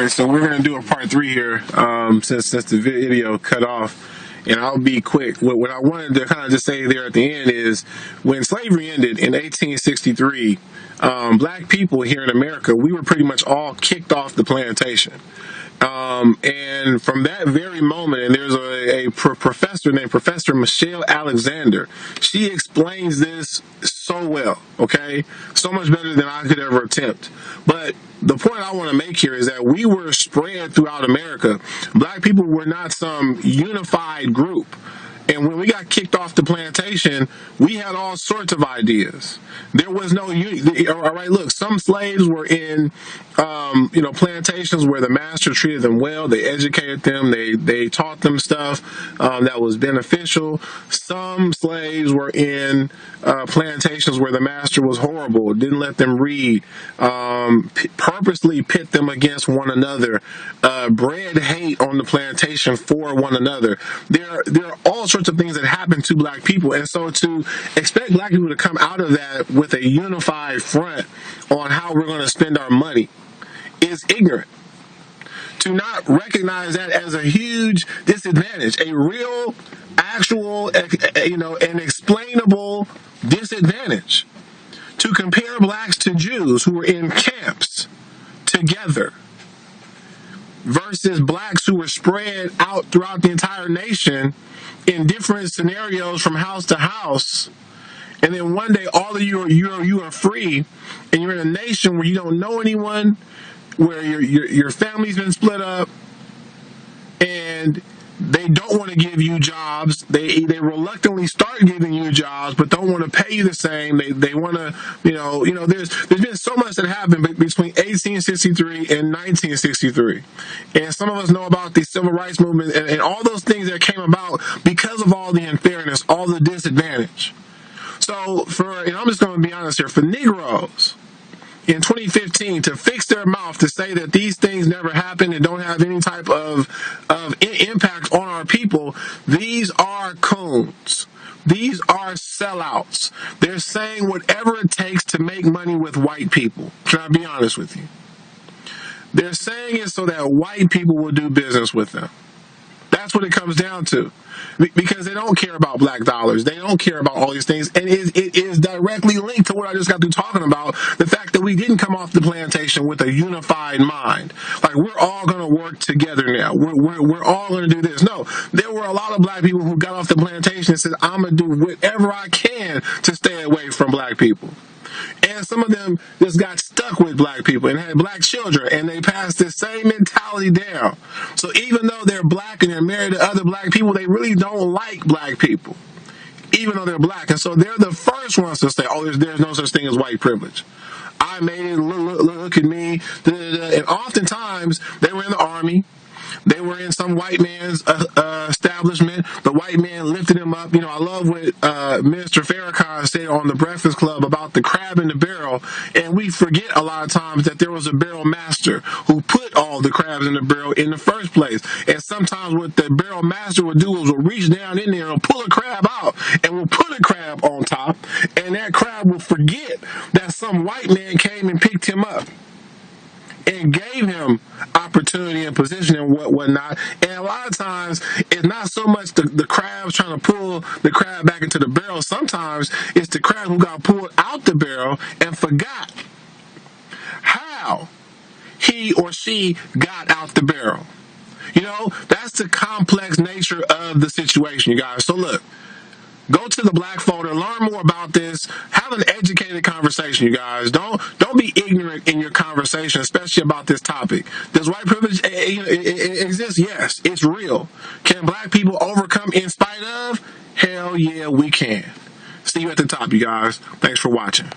right, so we're gonna do a part 3 here, since the video cut off, and I'll be quick. What I wanted to kind of just say there at the end is, when slavery ended in 1863, black people here in America, we were pretty much all kicked off the plantation. And from that very moment, and there's a professor named Professor Michelle Alexander. She explains this so well, okay? So much better than I could ever attempt. But the point I want to make here is that we were spread throughout America. Black people were not some unified group. And when we got kicked off the plantation, we had all sorts of ideas. There was no unity. All right, look, some slaves were in, plantations where the master treated them well. They educated them. They taught them stuff that was beneficial. Some slaves were in plantations where the master was horrible, didn't let them read, purposely pit them against one another, bred hate on the plantation for one another. There are all sorts of things that happen to black people, and so to expect black people to come out of that with a unified front on how we're going to spend our money is ignorant. To not recognize that as a huge disadvantage, a real, actual, an explainable disadvantage. To compare blacks to Jews who were in camps together versus blacks who were spread out throughout the entire nation in different scenarios from house to house, and then one day all of you are free, and you're in a nation where you don't know anyone, where your family's been split up, and they don't want to give you jobs. They reluctantly start giving you jobs, but don't want to pay you the same. They want to, there's been so much that happened between 1863 and 1963. And some of us know about the civil rights movement and all those things that came about because of all the unfairness, all the disadvantage. So and I'm just going to be honest here, for Negroes in 2015 to fix their mouth to say that these things never happened and don't have any type of impact on our people, these are coons. These are sellouts. They're saying whatever it takes to make money with white people. Can I be honest with you? They're saying it so that white people will do business with them. That's what it comes down to. Because they don't care about black dollars. They don't care about all these things. And it is directly linked to what I just got through talking about. The fact that we didn't come off the plantation with a unified mind. Like, we're all going to work together now. We're all going to do this. No, there were a lot of black people who got off the plantation and said, I'm going to do whatever I can to stay away from black people. And some of them just got stuck with black people and had black children, and they passed the same mentality down. So even though they're black and they're married to other black people, they really don't like black people, even though they're black. And so they're the first ones to say, oh, there's no such thing as white privilege. I made it, look at me. And oftentimes, they were in the army. They were in some white man's establishment. The white man lifted him up. I love what Minister Farrakhan said on the Breakfast Club about the crab in the barrel. And we forget a lot of times that there was a barrel master who put all the crabs in the barrel in the first place. And sometimes what the barrel master would do is will reach down in there and pull a crab out, and will put a crab on top. And that crab will forget that some white man came and picked him up and gave him opportunity and position and whatnot. And a lot of times, it's not so much the crabs trying to pull the crab back into the barrel. Sometimes it's the crab who got pulled out the barrel and forgot how he or she got out the barrel. That's the complex nature of the situation, you guys. So look, go to the Black folder, learn more about this, have an educated conversation, you guys. Don't be ignorant in your conversation, especially about this topic. Does white privilege exist? Yes, it's real. Can black people overcome in spite of? Hell yeah, we can. See you at the top, you guys. Thanks for watching.